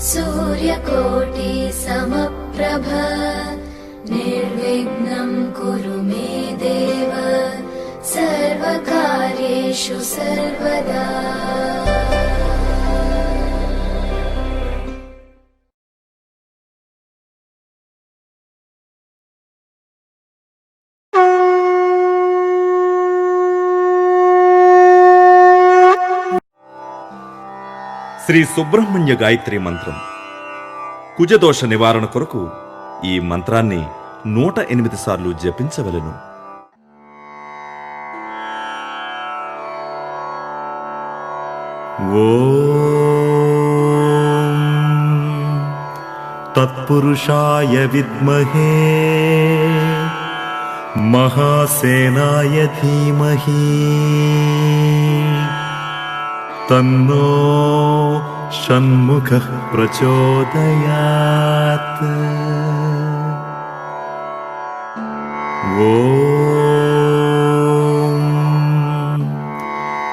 सूर्यकोटि समप्रभ निर्विघ्नं कुरु मे देव सर्वकार्येषु सर्वदा। శ్రీ సుబ్రహ్మణ్య గాయత్రి మంత్రం కుజదోష నివారణ కొరకు ఈ మంత్రాన్ని 108 సార్లు జపించవలెను. ఓం తత్పురుషాయ విద్మహే మహాసేనాయ ధీమహి तन्नो षण्मुखः प्रचोदयात्। ॐ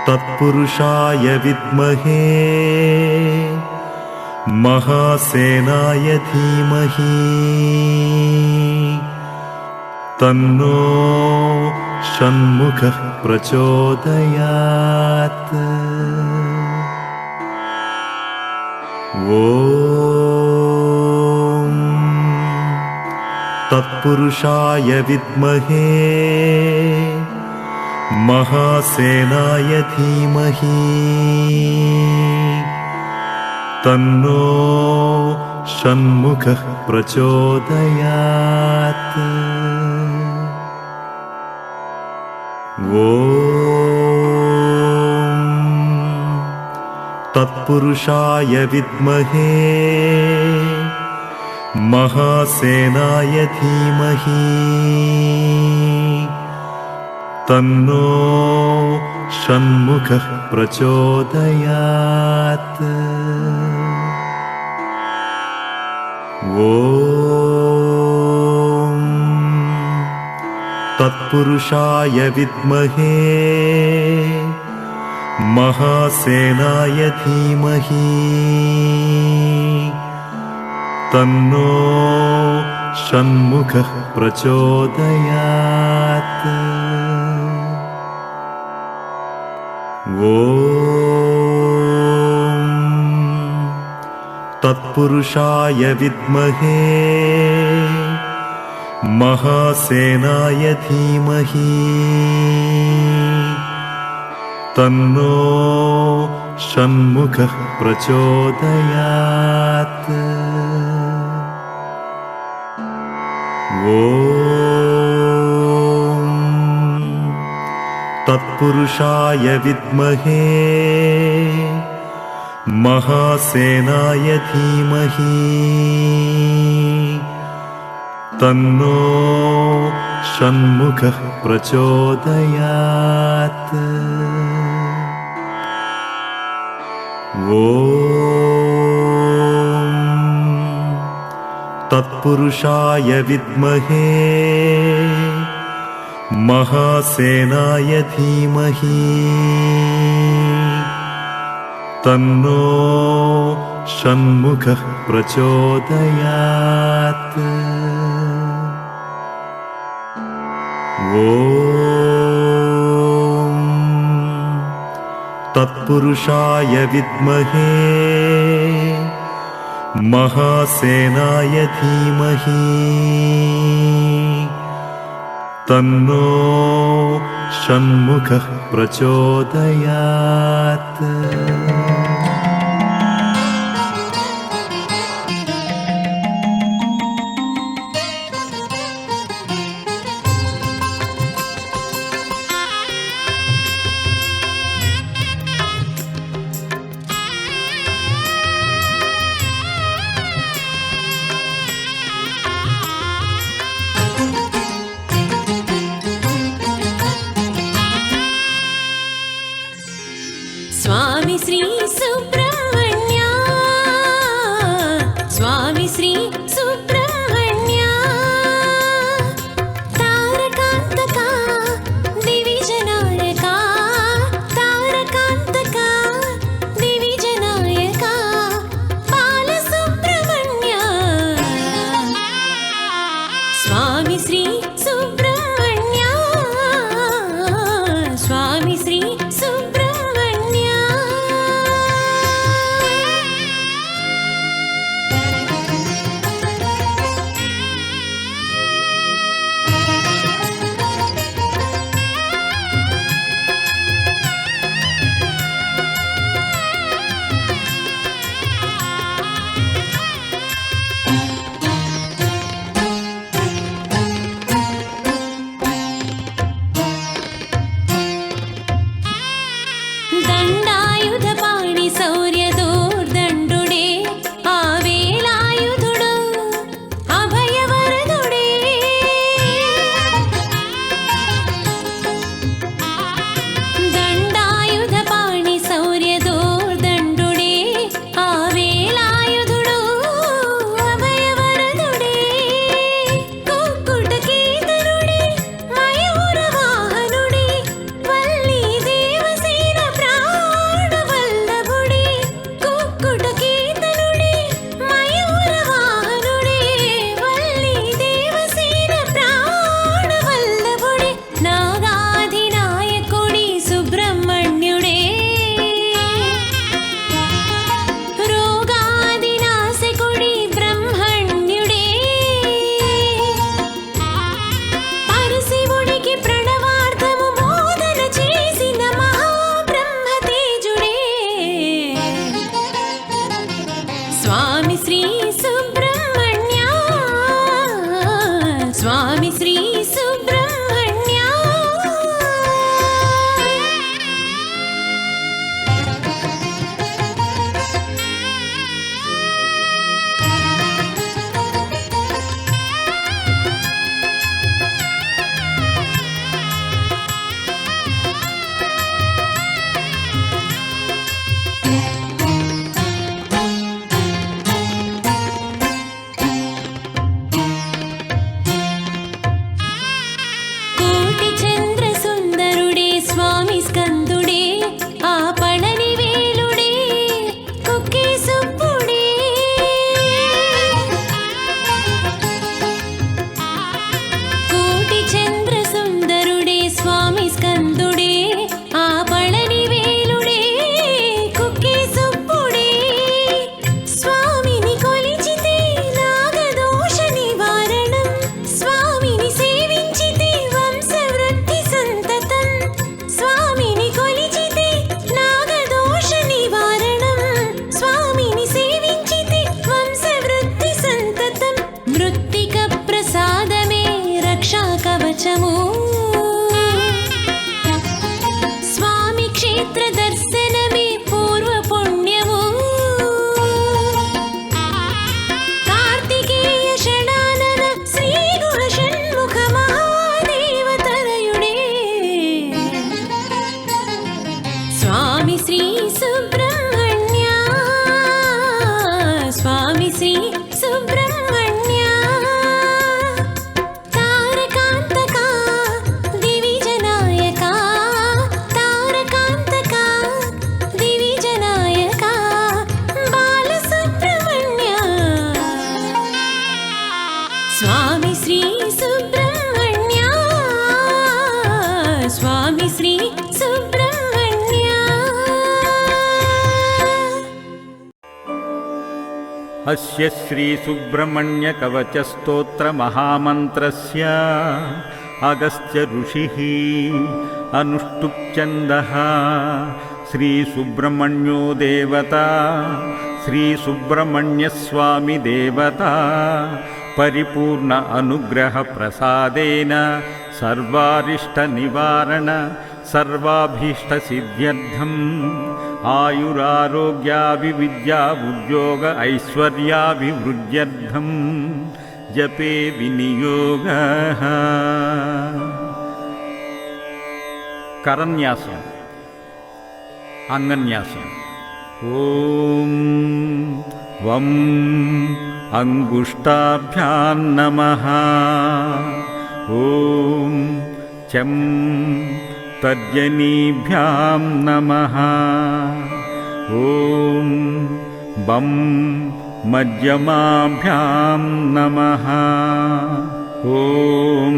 तत्पुरुषाय विद्महे महासेनाय धीमहि तन्नो षण्मुखः प्रचोदयात्। ॐ तत्पुरुषाय विद्महे महासेनाय धीमहि तन्नो षण्मुखः प्रचोदयात्। ॐ तत्पुरुषाय विद्महे महासेनाय धीमहि तन्नो षण्मुखः प्रचोदयात्। ॐ तत्पुरुषाय विद्महे महासेनाय धीमहि तन्नो षण्मुखः प्रचोदयात्। ॐ तत्पुरुषाय विद्महे महासेनाय धीमहि तन्नो षण्मुखः प्रचोदयात्। ॐ तत्पुरुषाय विद्महे महासेनाय धीमहि तन्नो षण्मुखः प्रचोदयात्। ॐ तत्पुरुषाय विद्महे महासेनाय धीमहि तन्नो षण्मुखः प्रचोदयात्। ॐ तत्पुरुषाय विद्महे महासेनाय धीमहि तन्नो षण्मुखः प्रचोदयात्। स्वामी श्री सुब्रह्मण्य, स्वामी श्री सुब्रह्मण्य, तारकांतका दिविजनायका, तारकांतका दिविजनायका, बालसुब्रह्मण्य క్షేత్ర దర్శనమే పూర్వ పుణ్యము కార్తికేయ షడానన శ్రీ గుహ షణ్ముఖ మహాదేవతనయుడే స్వామి శ్రీ సుబ్రహ్మణ్య స్వామి శ్రీ సుబ్రహ్మణ్య తారకాంతక దివిజనాయక తారకాంతక దివిజనాయక బాలసుబ్రహ్మణ్య స్వామి శ్రీ సుబ్రహ్మణ్య స్వామి శ్రీ సుబ్రహ్మణ్య अस्य श्रीसुब्रह्मण्यकवचस्तोत्रमहामन्त्रस्य अगस्त्य ऋषिः अनुष्टुप्छन्दः श्रीसुब्रह्मण्यो देवता श्रीसुब्रह्मण्यस्वामी देवता परिपूर्ण अनुग्रहप्रसादेन सर्वारिष्टनिवारण सर्वाभीष्टसिद्ध्यर्थम् आयुरारोग्याभिविद्या उद्योग ऐश्वर्याभिवृद्ध्यर्थं जपे विनियोगः करन्यासम् अंगन्यासम् ॐ वं अंगुष्ठाभ्यां नमः ॐ चं तर्जनीभ्यां नमः ॐ बं मध्यमाभ्यां नमः ॐ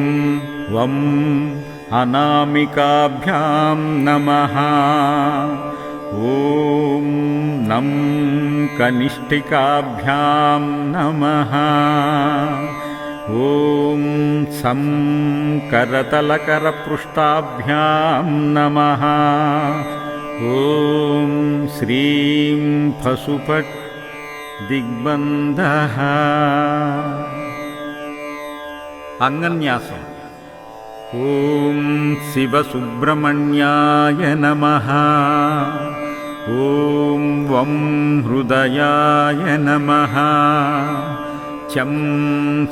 वं अनामिकाभ्यां नमः ॐ नं कनिष्ठिकाभ्यां नमः ॐ सं करतलकरपृष्ठाभ्यां नमः ॐ श्रीं फसुपट् दिग्बन्धः अंगन्यासम् ॐ शिवसुब्रह्मण्याय नमः ॐ वं हृदयाय नमः चं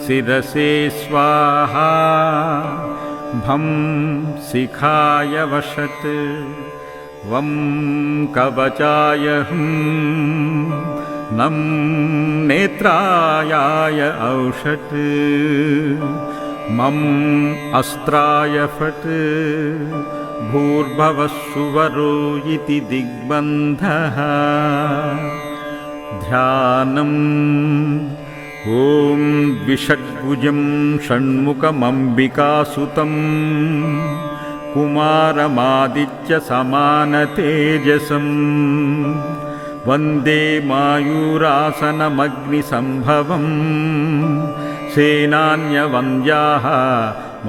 शिरसे स्वाहा भं शिखाय वषट् वं कवचाय नं नेत्रायाय औषट् मम अस्त्राय फट् भूर्भुवस्सुवरो इति दिग्बन्धः ध्यानम् ॐ द्विषड्भुजं षण्मुखमम्बिकासुतं कुमारमादित्यसमानतेजसं वन्दे मायूरासनमग्निसम्भवं सेनान्यवन्द्याः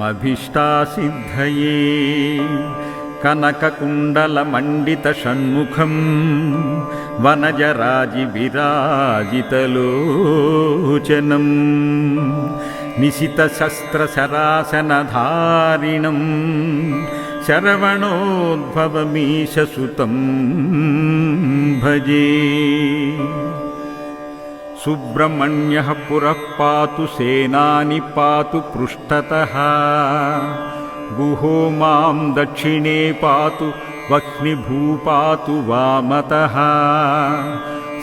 मभीष्टासिद्धये कनककुण्डलमण्डितषण्मुखं वनजराजिविराजितलोचनं निशितशस्त्रशरासनधारिणं शरवणोद्भवमीशसुतं भजे सुब्रह्मण्यः पुरः पातु सेनानि पातु पृष्ठतः गुहो मां दक्षिणे पातु वह्निभूपातु वामतः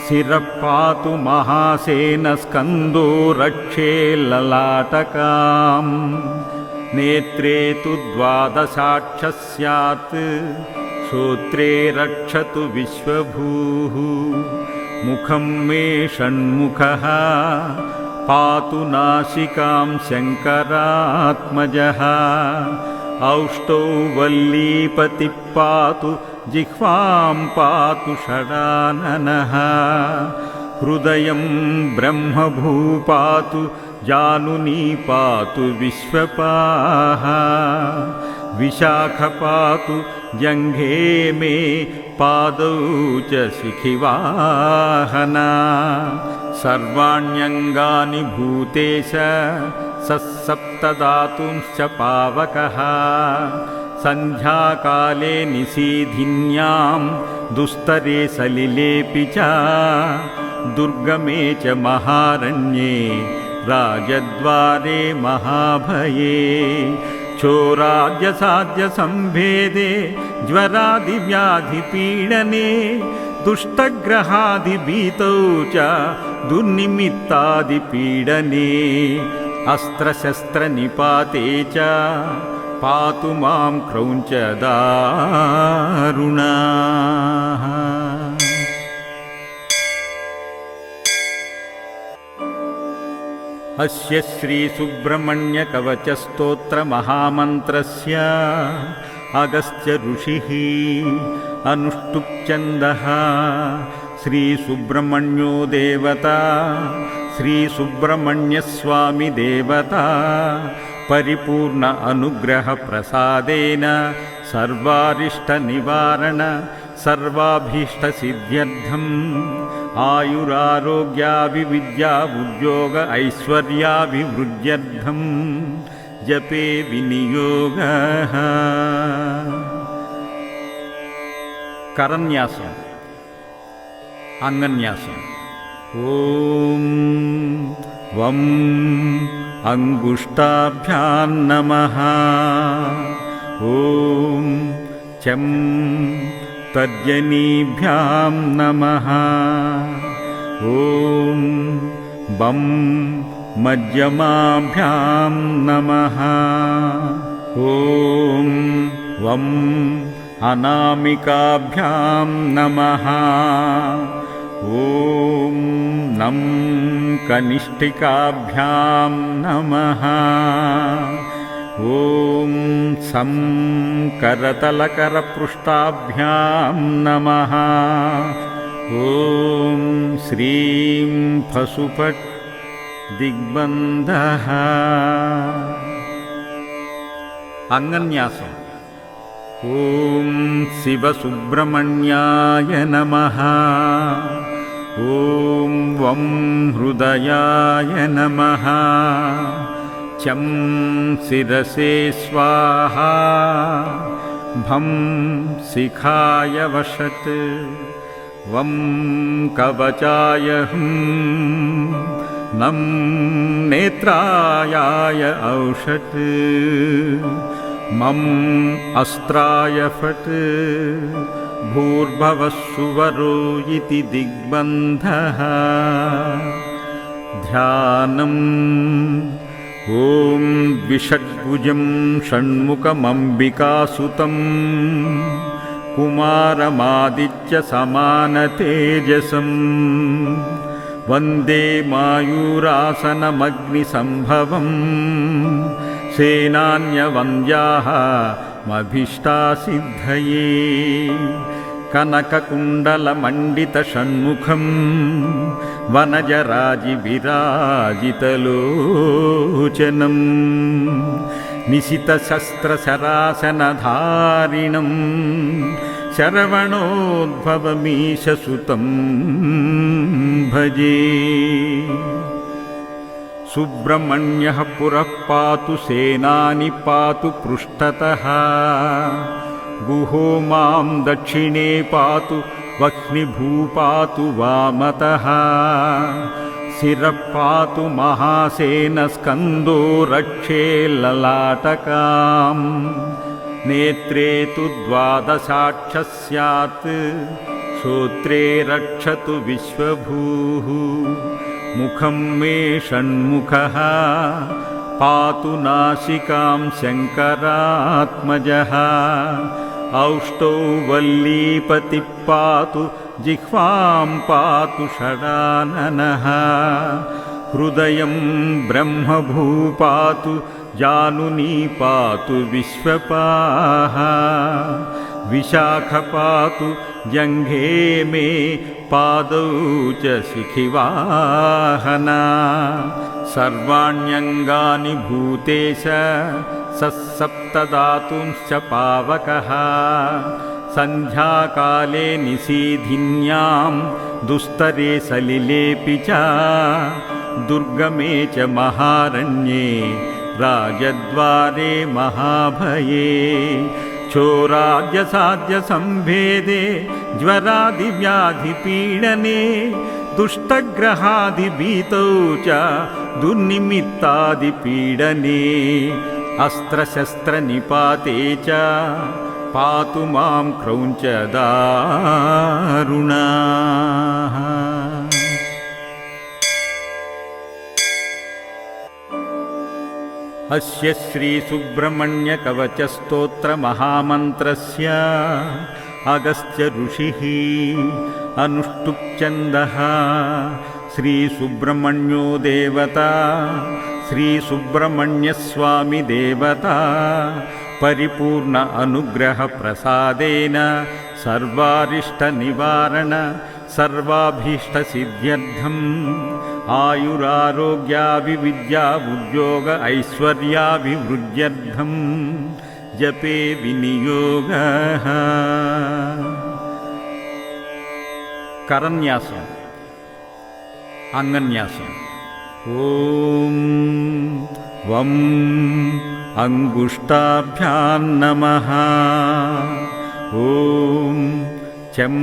शिरः पातु महासेनस्कन्दो रक्षे ललाटकाम् नेत्रे तु द्वादशाक्षः स्यात् श्रोत्रे रक्षतु विश्वभूः मुखं मे षण्मुखः पातु नासिकां शङ्करात्मजः औष्टौ वल्लीपतिः पातु जिह्वां पातु षडाननः हृदयं ब्रह्मभू पातु जानुनी पातु विश्वपाः विशाख पातु जङ्घे मे पादौ च शिखिवाहना सर्वाण्यङ्गानि भूतेश सप्तधातुंश्च पावकः सन्ध्याकाले निशीधिन्यां दुस्तरे सलिलेऽपि च दुर्गमे च महारण्ये राजद्वारे महाभये चोराद्यसाध्यसंभेदे ज्वरादिव्याधिपीडने दुष्टग्रहादिभीतौ च दुर्निमित्तादिपीडने अस्त्रशस्त्रनिपाते च पातु मां क्रौञ्चदारुणाः। अस्य श्रीसुब्रह्मण्यकवचस्तोत्रमहामन्त्रस्य अगस्त्य ऋषिः अनुष्टुप्छन्दः श्रीसुब्रह्मण्यो देवता श्रीसुब्रह्मण्यस्वामी देवता परिपूर्ण अनुग्रहप्रसादेन सर्वारिष्टनिवारण सर्वाभीष्टसिद्ध्यर्थम् आयुरारोग्याभिविद्या उद्योग ऐश्वर्याभिवृद्ध्यर्थं जपे विनियोगः। करन्यासम् अंगन्यासम्। ॐ वं अंगुष्ठाभ्यां नमः। ॐ चं तर्जनीभ्यां नमः। ॐ बं मध्यमाभ्यां नमः। ॐ वं अनामिकाभ्यां नमः। ॐ नं कनिष्ठिकाभ्यां नमः। ॐ सं करतलकरपृष्ठाभ्यां नमः। ॐ श्रीं फसुपट् दिग्बन्धः। अंगन्यासम्। ॐ शिवसुब्रह्मण्याय नमः। ॐ वं हृदयाय नमः। चं शिरसे स्वाहा। भं शिखाय वषट्। वं कवचाय हुं। नं नेत्रायाय औषट्। मम अस्त्राय फट्। भूर्भुवस्सुवरो इति दिग्बन्धः। ध्यानम्। ॐ द्विषड्भुजं षण्मुखमम्बिकासुतं कुमारमादित्यसमानतेजसं वन्दे मायूरासनमग्निसम्भवं सेनान्यवन्द्याः मभीष्टासिद्धये कनककुण्डलमण्डितषण्मुखं वनजराजिविराजितलोचनं निशितशस्त्रशरासनधारिणं शरवणोद्भवमीशसुतं भजे। सुब्रह्मण्यः पुरः पातु सेनानि पातु पृष्ठतः गुहो मां दक्षिणे पातु वह्निभूपातु वामतः शिरः पातु महासेनस्कन्दो रक्षे ललाटकाम् नेत्रे तु द्वादशाक्षः स्यात् श्रोत्रे रक्षतु विश्वभूः मुखं मे षण्मुखः पातु नासिकां शङ्करात्मजः औष्टौ वल्लीपतिः पातु जिह्वां पातु षडाननः हृदयं ब्रह्मभू पातु जानुनी पातु विश्वपाः विशाख पातु जङ्घे मे पादौ च शिखिवाहना सर्वाण्यङ्गानि भूतेश सप्तधातुंश्च पावकः सन्ध्याकाले निशीधिन्यां दुस्तरे सलिलेऽपि च दुर्गमे च महारण्ये राजद्वारे महाभये चोराद्यसाध्यसंभेदे ज्वरादिव्याधिपीडने दुष्टग्रहादिभीतौ च दुर्निमित्तादिपीडने अस्त्रशस्त्रनिपाते च पातु मां क्रौञ्चदारुणाः। अस्य श्रीसुब्रह्मण्यकवचस्तोत्रमहामन्त्रस्य अगस्त्य ऋषिः अनुष्टुप्छन्दः। श्रीसुब्रह्मण्यो देवता श्रीसुब्रह्मण्यस्वामी देवता परिपूर्ण अनुग्रहप्रसादेन सर्वारिष्टनिवारण सर्वाभीष्टसिद्ध्यर्थम् आयुरारोग्याभिविद्या उद्योग ऐश्वर्याभिवृद्ध्यर्थं जपे विनियोगः। करन्यासम् अंगन्यासम्। ॐ वं अंगुष्ठाभ्यां नमः। ॐ चं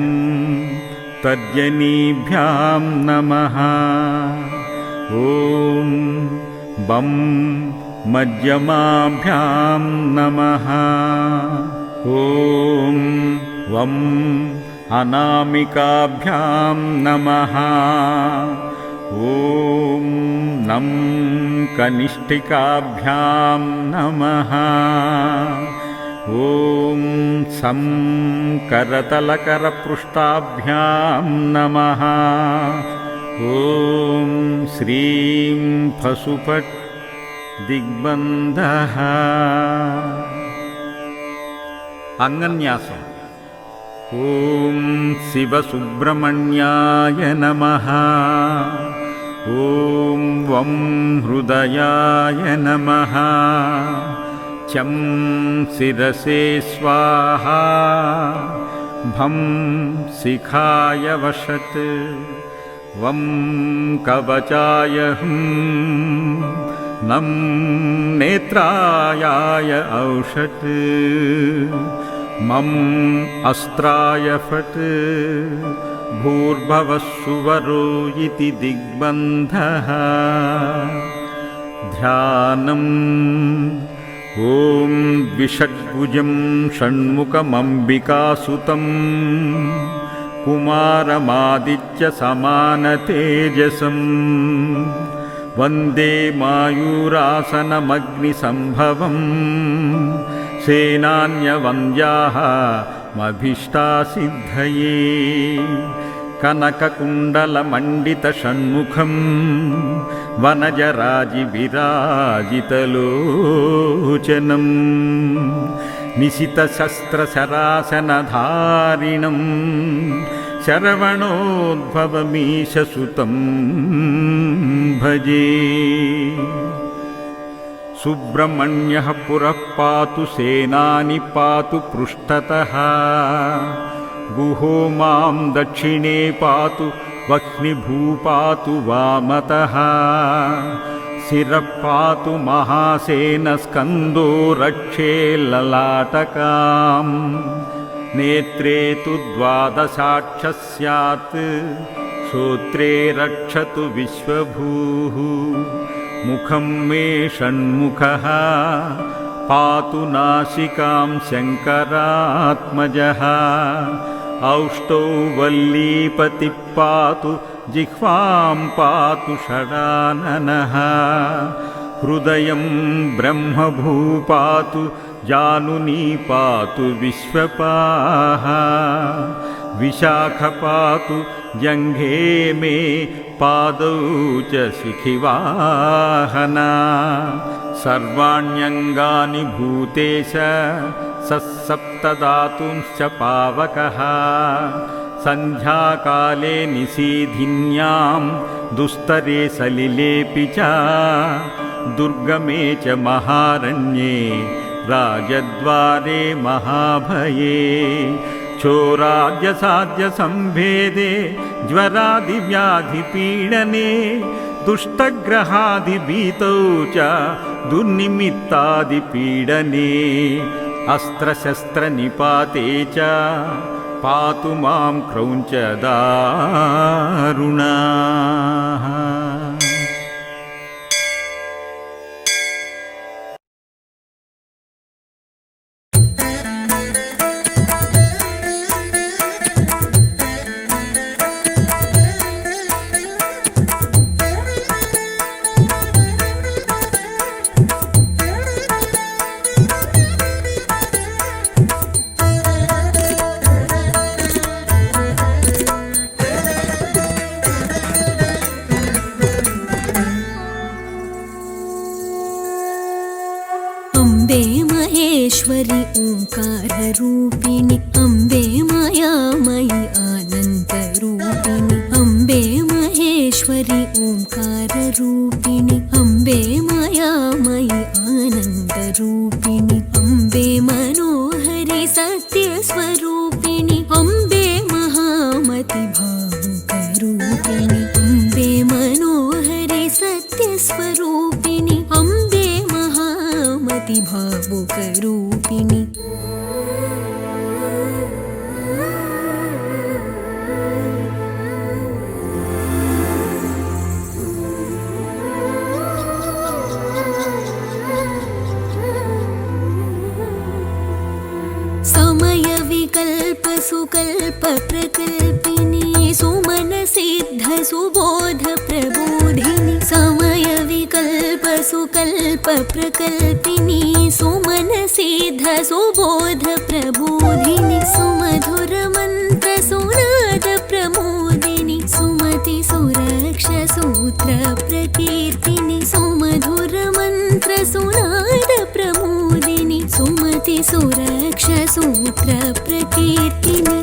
तर्जनीभ्यां नमः। ॐ बं मध्यमाभ्यां नमः। ॐ वं अनामिकाभ्यां नमः। ॐ नं कनिष्ठिकाभ्यां नमः। ॐ सं करतलकरपृष्ठाभ्यां नमः। ॐ श्रीं फसुपट् दिग्बन्धः। अंगन्यासम्। ॐ शिवसुब्रह्मण्याय नमः। ॐ वं हृदयाय नमः। चं शिरसे स्वाहा। भं शिखाय वषट्। वं कवचाय हुं। नं नेत्रायाय औषट्। मम अस्त्राय फट्। भूर्भुवस्सुवरो इति दिग्बन्धः। ध्यानम्। ॐ द्विषड्भुजं षण्मुखमम्बिकासुतं कुमारमादित्यसमानतेजसं वन्दे मायूरासनमग्निसम्भवम् सेनान्यवन्द्याः मभीष्टासिद्धये कनककुण्डलमण्डितषण्मुखं वनजराजिविराजितलोचनं निशितशस्त्रशरासनधारिणं शरवणोद्भवमीशसुतं भजे। सुब्रह्मण्यः पुरः पातु सेनानि पातु पृष्ठतः गुहो मां दक्षिणे पातु वह्निभूपातु वामतः शिरः पातु महासेनस्कन्दो रक्षे ललाटकाम् नेत्रे तु द्वादशाक्षः स्यात् श्रोत्रे रक्षतु विश्वभूः मुखं मे षण्मुखः पातु नासिकां शङ्करात्मजः औष्टौ वल्लीपतिः पातु जिह्वां पातु षडाननः हृदयं ब्रह्मभू पातु जानुनी पातु विश्वपाः विशाख पातु जङ्घे मे पादौ च शिखिवाहना सर्वाण्यङ्गानि भूतेश सप्तधातुंश्च पावकः सन्ध्याकाले निशीधिन्यां दुस्तरे सलिलेऽपि च दुर्गमे च महारण्ये राजद्वारे महाभये चोराद्यसाध्यसंभेदे ज्वरादिव्याधिपीडने दुष्टग्रहादिभीतौ च दुर्निमित्तादिपीडने अस्त्रशस्त्रनिपाते च पातु मां क्रौञ्चदारुणाः। अम्बे महेश्वरि ओङ्काररूपिणि अम्बे मायामयि आनन्दरूपिणि अम्बे महेश्वरि ओङ्काररूपिणि अम्बे मायामयि आनन्दरूपिणि अम्बे मनोहरि सत्यस्वरूपिणि अम्बे महामति भावुकरूपिणि अम्बे मनोहरि सत्यस्वरूपिणि अम्बे महामति भावुकरूपिणि। समय विकल्प सुकल्प प्रकल्पिनी सुमन सिद्ध सुबोध प्रबोधिनी समय विकल्प सुकल्प प्रकल्पिनी सुमन सिद्ध सुबोध प्रबोधिनी सुमधुर मंत्र सुनाद प्रमोदिनी सुमति सुरक्ष सूत्र प्रकीर्तिनी सुमधुर मंत्र सुनाद प्रमोदिनी सुमति सुरक्ष सूत्र प्रकीर्तिनी।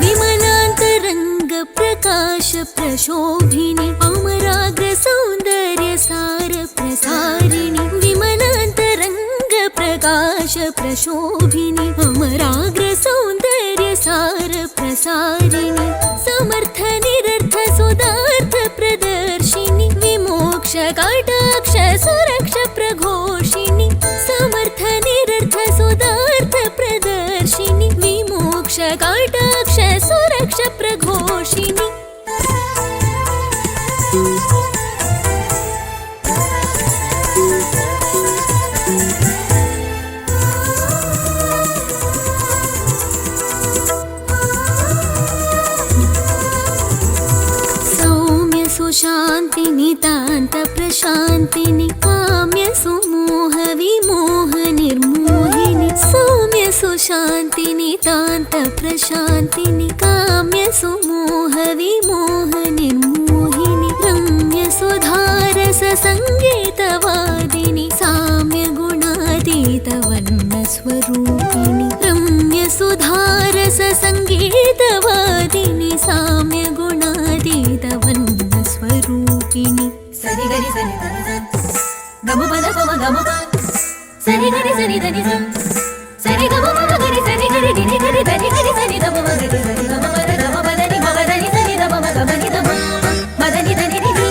विमलान्तरङ्ग प्रकाश प्रशोभिनी अमराग्र सौन्दर्य सार प्रसारिणी विमलान्तरङ्ग प्रकाश प्रशोभिनी अमराग्र सौन्दर्य सार प्रसारिणी समर्थ निरर्थ सुदार्थ प्रदर्शिनी विमोक्ष कटाक्ष सुरक्ष प्रघोषिणी समर्थ निरर्थ सुदार्थ प्रदर्शिनी विमोक्ष कटाक्ष सुरक्ष प्रघोषिणी। शान्तिनि तान्त प्रशान्तिनि काम्य सुमोह विमोह निर्मोहिनि सौम्य सुशान्तिनि तान्त प्रशान्तिनि काम्य सुमोह विमोह निर्मोहिनि रम्य सुधारस संगीतवादिनि साम्य गुणातीत वर्ण स्वरूपिणि रम्य सुधारस संगीतवादिनि साम्य गुणातीत वर्ण स्वरूपिणी। सरि गरि सनि धनि सा गम पद पम गम प सरि गरि सनि धनि सा सरि गम पम गरि सनि गरि धिनि गरि धनि गरि सनि दम म गरि सनि गम पद गम पद नि म धनि सनि दम म गम नि दम मदनि धनि नि नि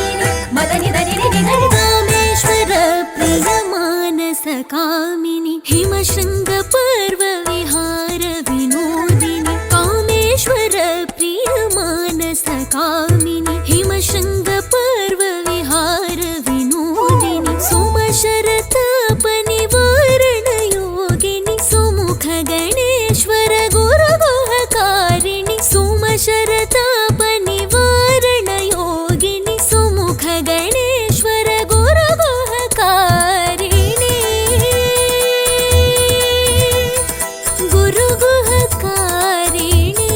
मदनि धनि नि गरि कामेश्वर प्रिय मानस कामिनि हिम शृंग पर्व विहार विनोदिनि कामेश्वर प्रिय मानस कामिनि हिम शृंग पर्व विहार विनोदिनि सुम शरताप निवारण योगिनि सुमुख गणेश्वर गुरु गुहकारिणि सुम शरताप निवारण योगिनि सुमुख गणेश्वर गुरु गुहकारिणि गुरु गुहकारिणि।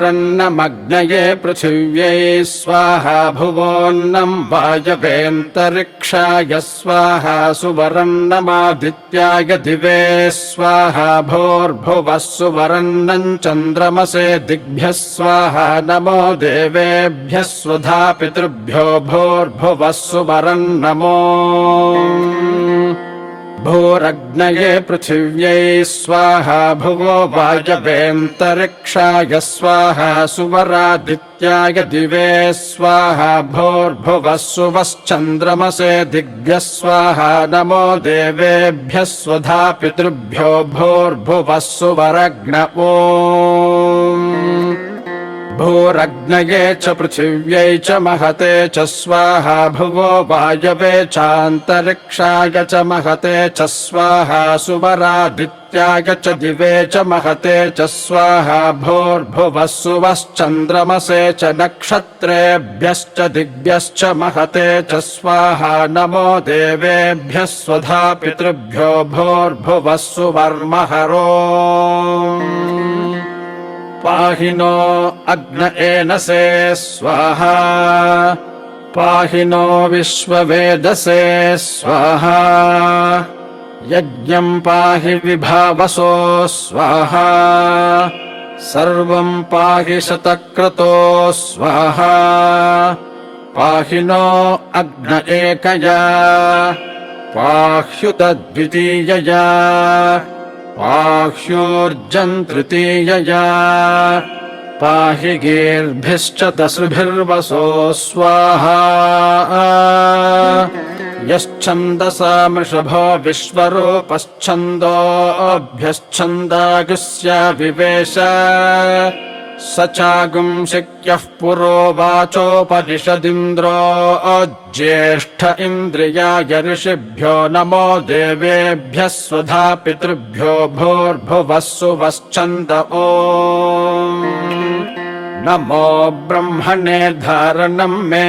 भूरन्नमग्नये पृथिव्यै स्वाहा भुवोन्नं वायवेऽन्तरिक्षाय स्वाहा सुवरन्नमादित्याय दिवे स्वाहा भूर्भुवः सुवरन्नं चन्द्रमसे दिग्भ्यः स्वाहा नमो देवेभ्यः स्वधा पितृभ्यो भूर्भुवः सुवरन्नमो भूरग्नये पृथिव्यै स्वाहा भुवो वायवेऽन्तरिक्षाय स्वाहा सुवरादित्याय दिवे स्वाहा भूर्भुवः सुवश्चन्द्रमसे दिग्भ्यः स्वाहा नमो देवेभ्यः स्वधा पितृभ्यो भूर्भुवः सुवरग्न भूरग्नये च पृथिव्यै च महते च स्वाहा भुवो वायवे चान्तरिक्षाय च महते च स्वाहा सुवरादित्याय च दिवे च महते च स्वाहा भूर्भुवः सुवश्चन्द्रमसे च नक्षत्रेभ्यश्च दिग्भ्यश्च महते च स्वाहा नमो देवेभ्यः स्वधा पितृभ्यो भूर्भुवः सुवर्महरो पाहि नो अग्न एनसे स्वाहा पाहि नो विश्ववेदसे स्वाहा यज्ञं पाहि विभावसो स्वाहा सर्वं पाहि शतक्रतो स्वाहा पाहि नो अग्न एकया पाह्युतद्वितीयया पाह्योर्जं तृतीयया पाहि गीर्भिश्च दशभिर्वसो स्वाहा यश्छन्दसा मृषभो विश्वरूपश्छन्दोऽभ्यश्छन्दागुस्या विवेश स चागुंशिक्यः पुरोवाचोपनिषदिन्द्रो ज्येष्ठ इन्द्रियाय ऋषिभ्यो नमो देवेभ्यः स्वधा पितृभ्यो भूर्भुवः सुवश्चन्द नमो ब्रह्मणे धारणं मे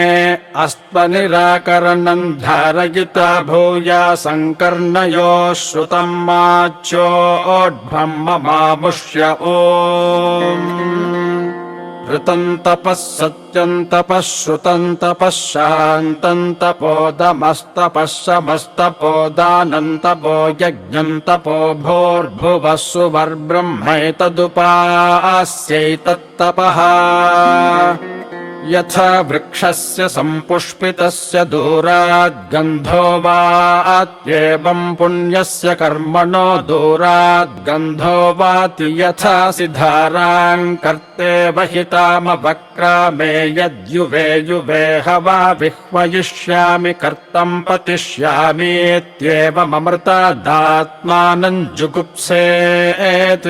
अस्त्वनिराकरणं धारयिता भूया संकर्णयो श्रुतं माच्योढ्वं ममामुष्य ऋतं तपः सत्यं तपः श्रुतं तपः शान्तं तपोदमस्तपः शमस्तपोदानं तपो यज्ञं तपो भूर्भुवः सुवर्ब्रह्मैतदुपास्यैतत्तपः यथा वृक्षस्य सम्पुष्पितस्य दूरात् गन्धो वात्येवं पुण्यस्य कर्मणो दूरात् गन्धो वाति यथा सिधारां कर्तेव हितामवक्रामे यद्युवे युवे हवा विह्वयिष्यामि कर्तं पतिष्यामीत्येवममृतादात्मानं जुगुप्सेत्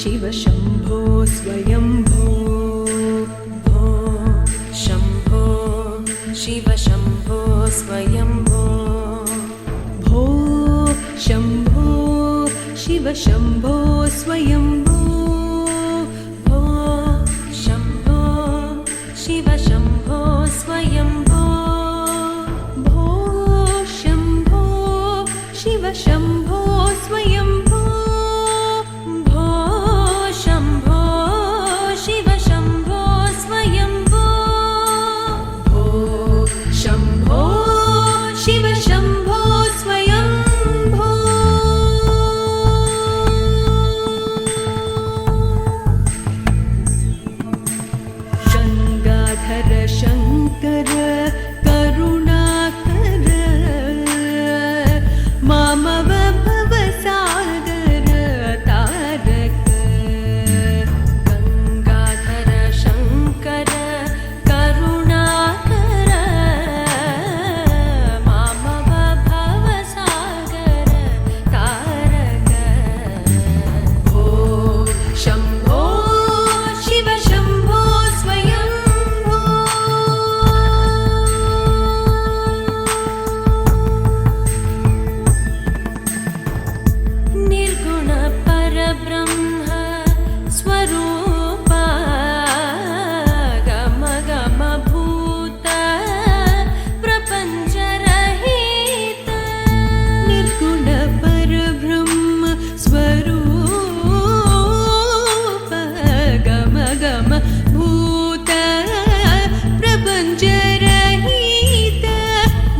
शिव शम्भो स्वयम्भो भो शम्भो शिव शम्भो स्वयम्भो भो शम्भो शिव शम्भो स्वयम्भो शिव शम्भो स्वयम्भो भो शम्भो शिव शम्भो स्वयम्भो भो शम्भो शिव शम्भो स्वयम्भो भो शम्भो शिव शम्भो स्वयम्भो गङ्गाधर शङ्कर करुणाकर मामव भवसागर तारक गङ्गाधर शङ्कर करुणाकर मामव भवसागर तारक भो शम्भो शिव शम्भो स्वयम्भो निर्गुण परब्रह्म स्वरूप गम गम भूत प्रपञ्चरहित निर्गुण परब्रह्म स्वरूप गम गम भूत प्रपञ्चरहित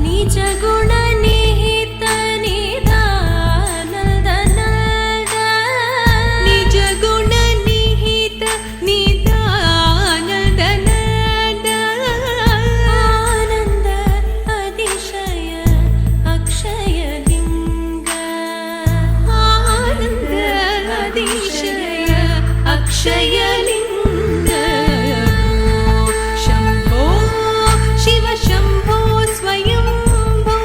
निज गुण निहित निदानन्द निज गुण निहित निदानन्द आनन्द अतिशय अक्षय लिङ्ग आनन्द अतिशय अक्षय लिङ्ग शम्भो शिव शम्भो स्वयम्भो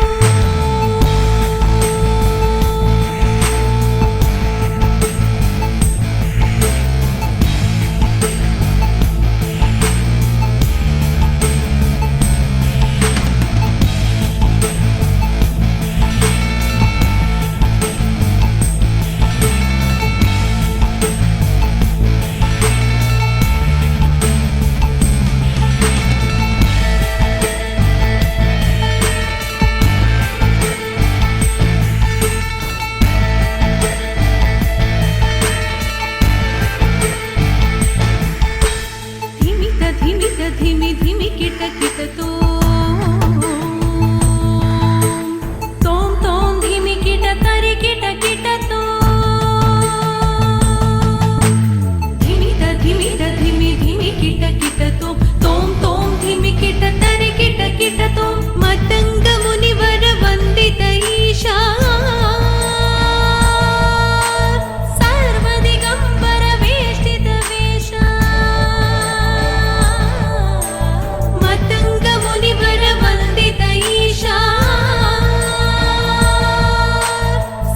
धिमित धिमित धिमि धिमि किट किट तोम तोम धिमि किट तरि किट किट धिमित धिमित धिमि धिमि किट किट तोम तोम धिमि किट तरि किट किट मतंग मुनिवर वंदित ईशा सर्वदिगंबर वेष्टित वेशा मतंग मुनिवर वंदित ईशा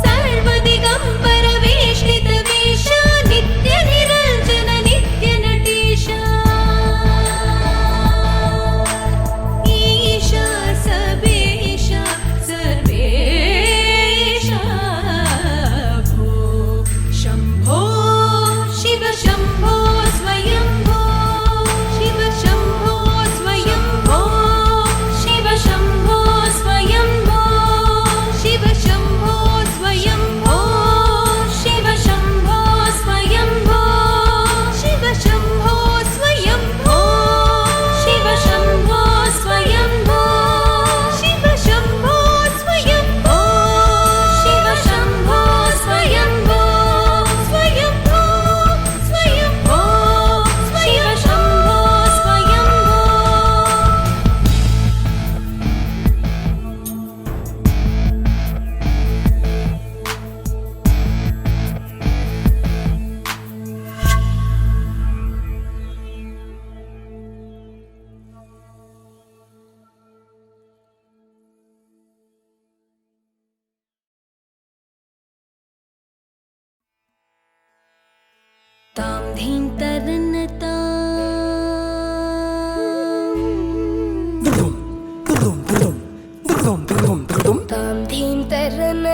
सर्वदिगंबर वेष्टित वेशा नित्य निरंजन नित्य नटेशा ईशा सबेशा सर्वेशा भो शम्भो शिव शम्भो स्वयम्भो शिव शम्भो स्वयम्भो शिव शम्भो स्वयम्भो शिव शम्भो स्वयम्भो शिव शम्भो स्वयम्भो शिव शम्भो स्वयम्भो शिव शम्भो स्वयम्भो शिव शम्भो स्वयम्भो शिव शम्भो स्वयम्भो स्वयम्भो स्वयम्भो शिव शम्भो स्वयम्भो ताम धीम तरन ताम धीम तरन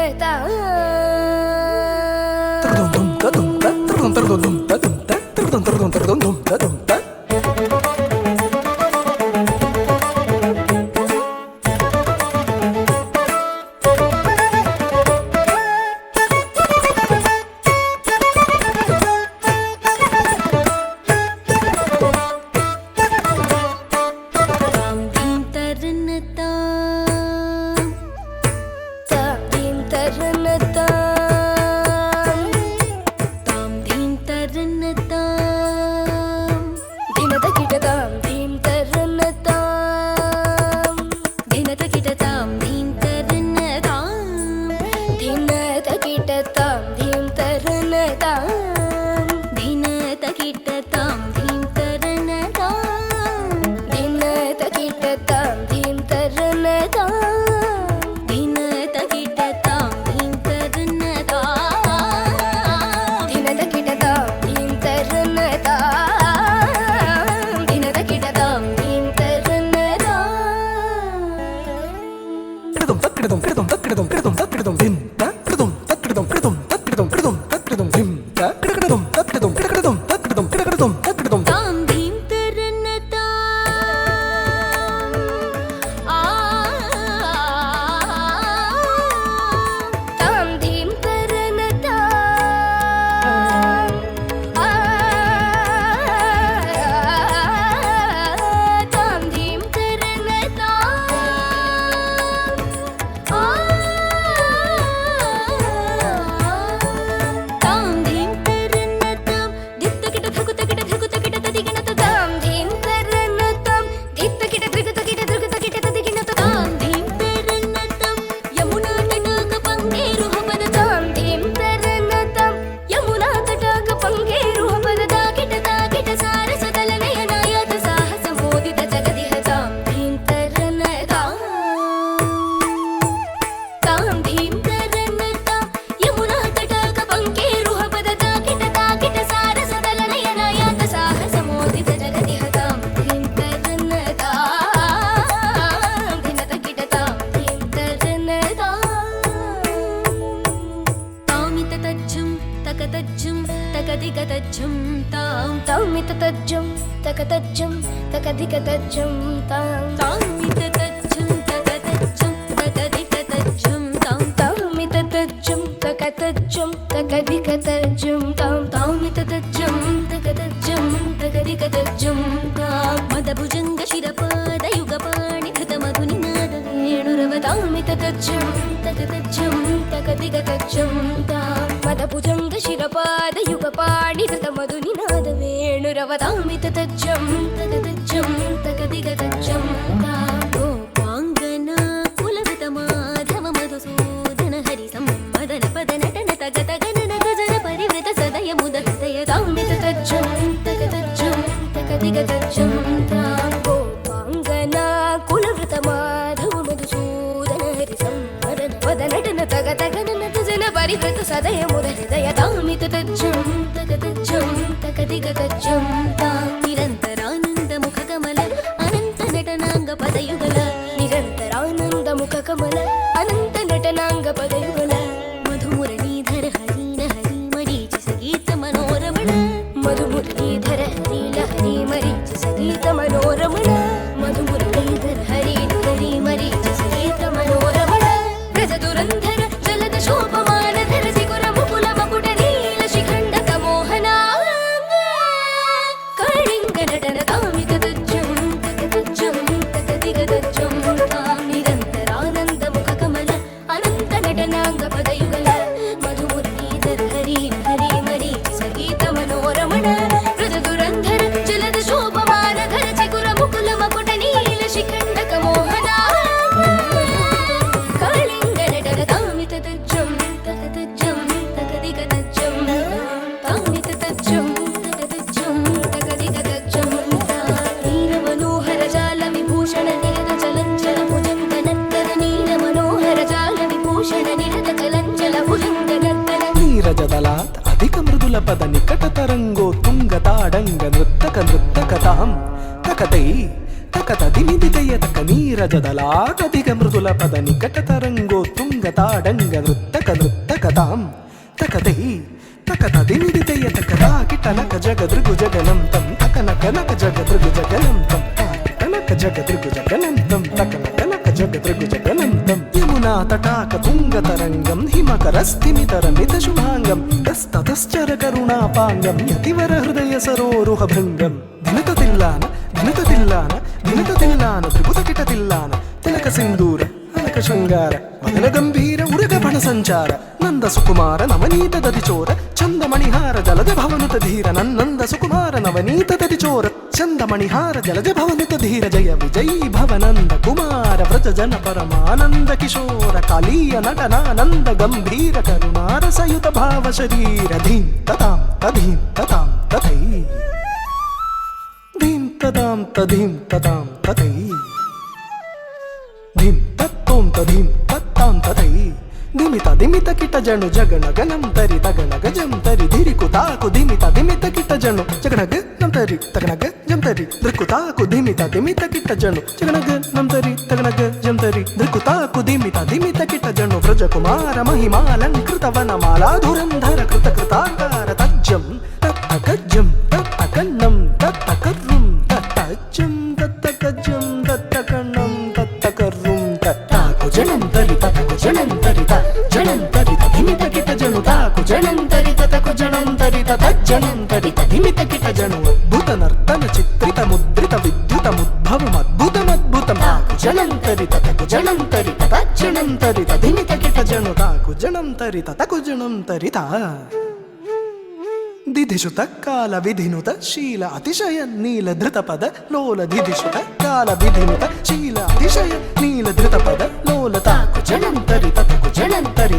తజ్జం తకతజ్జం తకధికతజ్జం తాం తామిత తజ్జం తకతజ్జం తకధికతజ్జం తాం తామిత తజ్జం తకతజ్జం తకధికతజ్జం తాం తామిత తజ్జం తకతజ్జం తకధికతజ్జం తాం మదభుజంగ శిరపాద యుగపాణి ధృత మధునినాద వేణురవ తామిత తజ్జం తకతజ్జం తకధికతజ్జం తాం మదభుజంగ శిరపాద యుగపాణి ధృత మధునినాద వేణురవ తామిత తజ్జం తకతజ్జం తకధికతజ్జం తాం గోపాంగనా కులవిత మాధవ మధుసూదన హరి సంపదన పద నటన తగత గణన గజన పరివృత సదయ ముద హృదయ తామిత తజ్జం తకతజ్జం తకధికతజ్జం తాం గోపాంగనా కులవృత మాధవ మధుసూదన హరి సంపదన పద నటన తగత గణన గజన పరివృత సదయ ముద హృదయ తామిత తజ్జం తకతజ్జం తకధికతజ్జం తాం నిరంతరానంద ముఖ కమల అనంత నటనాంగ పదయుగల నిరంతరానంద ముఖ కమల అనంత నటనాంగ పదయుగల మధుమురళీధర హరీన హరి మరీచి సంగీత మనోరమణ మధుమురళీధర హరిల హరి మరీచి సంగీత మనోరమణ మధుమురళీధర హరిల హరి మరీచి సంగీత మనోరమణ గజ దురంధర జలద శోభమానధర శిఖర ముకుల మకుట నీల శిఖండక మోహనాంగ కళింగ నటన తామిత తజ్జం తకతజ్జం తకధికతజ్జం తాం నిరంతరానంద ముఖ కమల అనంత నటనాంగ పదయుగల మధుమురళీధర హరి హరి మరీచి సంగీత మనోరమణ గజ దురంధర జలద శోభమానధర శిఖర ముకుల మకుట నీల శిఖండక మోహనాంగ కళింగ నటన తామిత తజ్జం తకతజ్జం తకధికతజ్జం తామిత తజ్జం తకతజ్జం తకధికతజ్జం నీల మనోహర జాల విభూషణ నిరత చలంచల భుజంగ నర్తన నీల మనోహర జాల విభూషణ నిరత చలంచల భుజంగ నర్తన నీరజదలాత్ అధిక మృదుల పద నికట తరంగో తుంగ తాడంగ నృత్తకతాం తకతై తకత దిమిదితయ తక నీరజదలాత్ అధిక మృదుల పద నికట తరంగో తుంగ తాడంగ నృత్తకతాం తకతై తకత దిమిదితయ తక తాకిటనక జగదృగుజగనం తం తకనకనక జగదృగుజగనం తం తాకిటనక జగదృగుజగనం తం తకనకనక జగదృగుజగనం తం యమునా తటాక తుంగ తరంగం హిమకరస్థిమితరమిత శుభాంగం తస్తతశ్చర కరుణాపాంగం యతివర హృదయ సరోరుహ భృంగం దినత తిల్లాన దినత తిల్లాన దినత తిల్లాన త్రిపుత కిట తిల్లాన తిలక సింధూర అలక శృంగార మదన గంభీర ఉరగ బణ సంచార నంద సుకుమార నవనీత దది చోర చందమణిహార జలజ భవనుత ధీర నన్నంద సుకుమార నవనీత దది చోర చందమణిహార జలజ భవనుత ధీర జయ విజయీ భవనంద కుమార వ్రజ జన పరమానంద కిశోర కాళీయ నటనానంద గంభీర కరుణార సయుత భావ శరీర ధీం తతాం తధీం తతాం తతై ధీం తతాం తధీం తతాం తతై ధీం తత్తోం తధీం తత్తాం తతై దిమిత దిమిత కిట జను జగణ గణం తరి తగణ గజం తరి ధిరికు తాకు దిమిత దిమిత కిట జను జగణగ నం తరి తగణగ జం తరి దృక్కు తాకు దిమిత దిమిత కిట జను జగణగ నం తరి తగణగ జం తరి దృక్కు తాకు దిమిత దిమిత కిట జను వ్రజ కుమార మహిమాలంకృత వనమాలా ధురంధర కృత కృతాకార తజ్జం తత్తగజ్జం తత్తకన్నం తత్తకర్రుం తత్తజ్జం తత్తగజ్జం తత్తకన్నం తత్తకర్రుం తత్తాకు జనం తరి తతకు జనం తరి జనం తరి ధిమిత కిట జను తాకు జనం తరి తతకు జనం తరి తజ్జనం తరి ధిమిత కిట జను అద్భుత నర్తన చిత్రిత ముద్రిత విద్యుత ముద్భవం అద్భుతమద్భుతం తాకు జనం తరి తతకు జనం తరి తజ్జనం తరి ధిమిత కిట జను తాకు జనం తరి తతకు జనం తరిత దిధిషుత కాల విధినుత శీల అతిశయ నీల ధృత పద లోల దిధిషుత కాల విధినుత శీల అతిశయ నీల ధృత పద లోల తాకు జనం తరి తతకు జనం తరి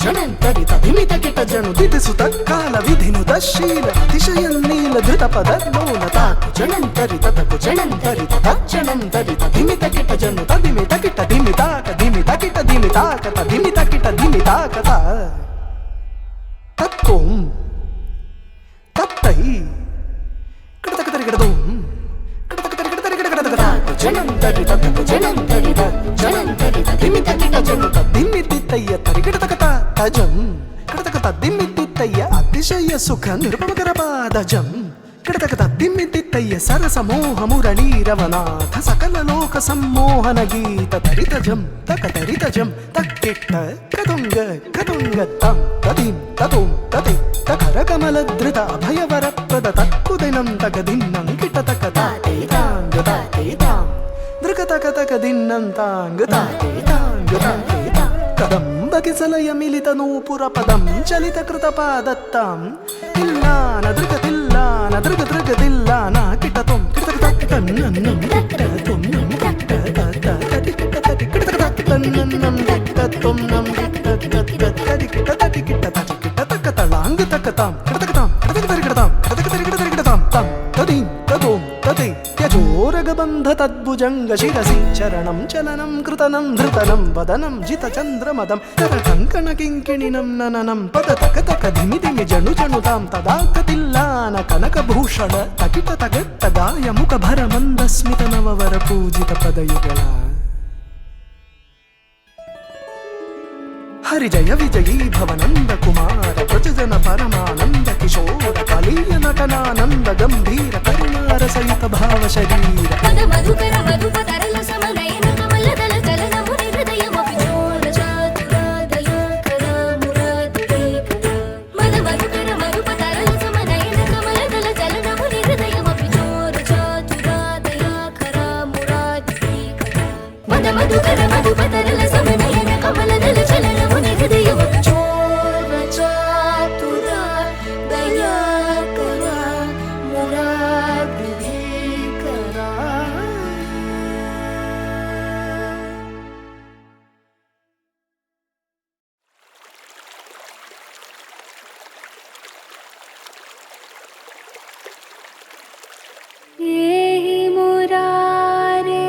జనం తరి ధిమిత కిట జను దిధిసుత కాల విధినుత శీల అతిశయ నీల ధృత పద లోల తాకు జనం తరి తతకు జనం తరి జనం తరి ధిమిత కిట జను తదిమిత కిట ధిమితాక ధిమిత కిట ధిమితాక ధిమిత కిట ధిమితాక తత్కోం తత్తై కడతకతరిగడదోం కడతకతరిగడతరిగడతరిగడతరిగడతరిగడ జనం తరి తతకు జనం తరి జనం తరి ధిమిత కిట జను దిమ్మితిత్తయ్య తరిగడతకత తజం కడతకత దిమ్మితిత్తయ్య అతిశయ సుఖ నిరుపమకర పాదజం కిడతకత దిమ్మిదిత్తయ్య సరస మోహ మురళీరవనాథ సకల లోక సమ్మోహన గీత తరితజం తక తరితజం తక్కిట్ట కతుంగ కతుంగ తం తదిం తతుం తతి తకర కమల ధృత అభయవర ప్రద తక్కుదినం తక దిన్నం కిట తక తాంగ తాం దృక తక తక దిన్నం తాంగ తాంగ కదంబ కిసలయ మిలిత నూపుర పదం చలిత కృత పాదత్తాం తిల్లాన దృగ తిల్లాన దృగ దృగ తిల్లాన కిటతం కిటక తన్నన్నం కిటతం తటి కిట తటి కిటక తన్నన్నం కిటతం నం తటి కిట తటి కిట తటి కిట తక తలాంగ తకతాం కిటకతాం కిటక తరి కిటతాం కిటక తరి కిట తరి కిటతాం తం తదిం తదోం తతి యజోరగబంధ తద్భుజంగ శిరసి చరణం చలనం కృతనం ధృతనం వదనం జిత చంద్రమదం కరకంకణ కింకిణినం నననం పద తక తక ధిమి ధిమి జను జనుతాం తదాక తిల్లాన కనక భూషణ తకిట తగట్ట గాయ ముఖ భర మంద స్మిత నవవర పూజిత పదయుగళ హరి జయ విజయీ భవనంద కుమార ప్రజజన పరమానంద కిశోర కలీయ నటనానంద గంభీర కరుణార సహిత భావ శరీర పద మధుకర మధుప తరల సమనయన కమల దళ చలన ముని హృదయమపి చోర చాతురాదయ కర మురాదురీకర మద మధుకర మధుప తరల సమనయన కమల దళ చలన ముని హృదయమపి చోర చాతురాదయ కర మురాదురీకర మద మధుకర మధుప తరల సమనయన కమల దళ చలన ముని హృదయమపి చోర చాతురాదయ కర మురాదురీకర एहि मुरारे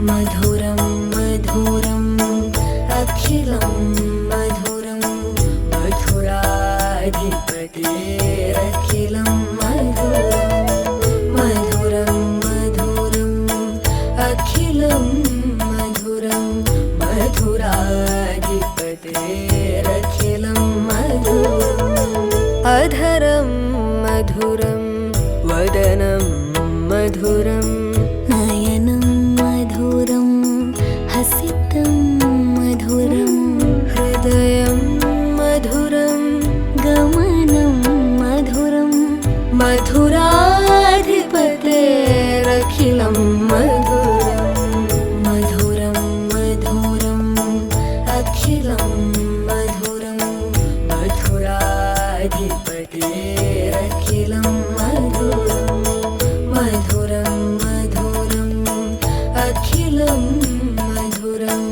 मधुरं मधुरम् अखिलं मधुरं मधुराधिपतेरखिलं मधुरं मधुरं मधुरम् अखिलं मधुरं मधुराधिपतेरखिलं मधुरम् अधरं मधुरं वदनं मधुरं नयनं मधुरं हसितं मधुरं हृदयं मधुरं गमनं मधुरं मधुराधिपतेरखिलं मधुरं मधुरं मधुरम् अखिलं मधुरं मधुराधिपतेरखिलं मधुरं मधुरं मधुरम् अखिलं मधुरं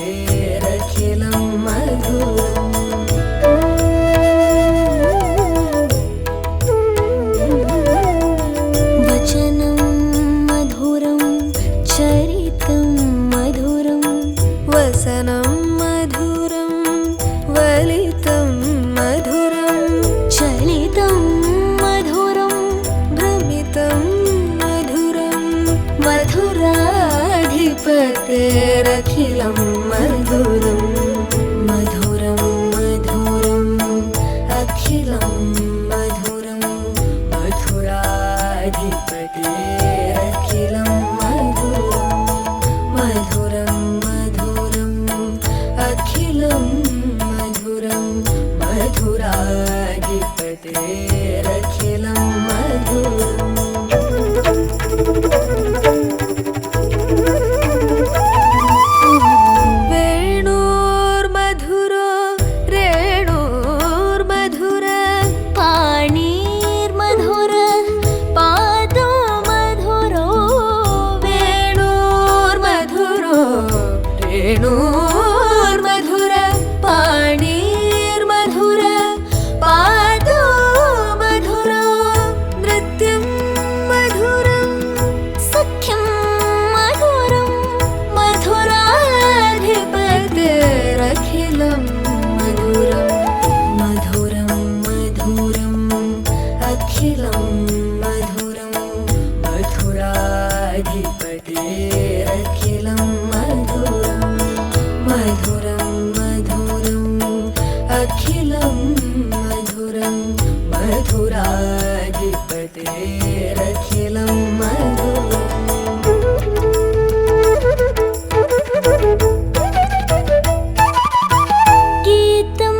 मधुराधिपतेरखिलं मधुरम् वचनं मधुरं चरितं मधुरं वसनं मधुरं वलितं मधुरं चलितं मधुरं भ्रमितं मधुरं मधुराधिपतेरखिलं मधुरं मधुरं मधुरम् अखिलं मधुरं मधुराधिपतेरखिलं मधुरं मधुरं मधुरम् अखिलं मधुरं मधुराधिपतेरखिलं मधुरम् वेणोर्मधुरो रेणोर्मधुर पाणिर्मधुर पादो मधुरो वेणोर्मधुरो रेणोर्मधुर पाणिर्मधुर पादो मधुरो नृत्यं मधुरं सख्यं मधुरं मधुराधिपतेरखिलं मधुरं मधुरं मधुरम् अखिलं मधुरं मधुराधिपतेरखिलं मधुरं मधुरं मधुरम् अखिलं मधुरं मधुराधिपतेरखिलं मधुरम् गीतं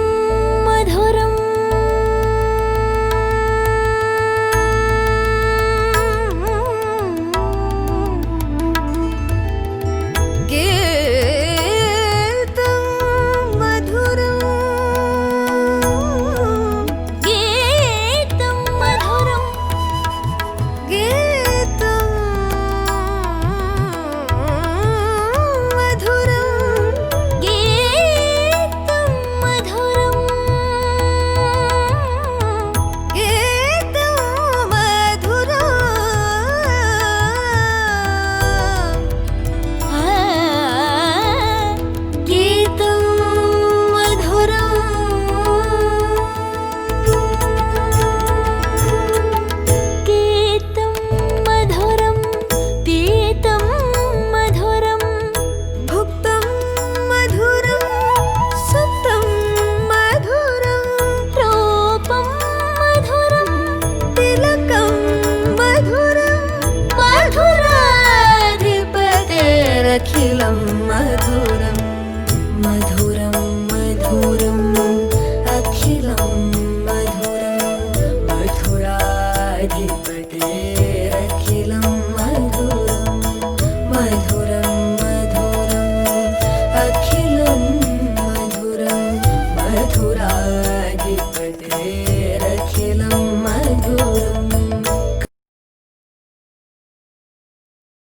मधुरं गीतं मधुरं गीतं मधुरं गीतं मधुरं गीतं मधुरं गीतं मधुरं गीतं मधुरं गीतं मधुरं पीतं मधुरं भुक्तं मधुरं सुप्तं मधुरं रूपं मधुरं तिलकं मधुरं मधुराधिपतेरखिलं मधुरं मधुरं मधुरम् अखिलं मधुरं मधुराधिपतेरखिलं मधुरं मधुरं मधुरम् अखिलं मधुरं मधुराधिपतेरखिलं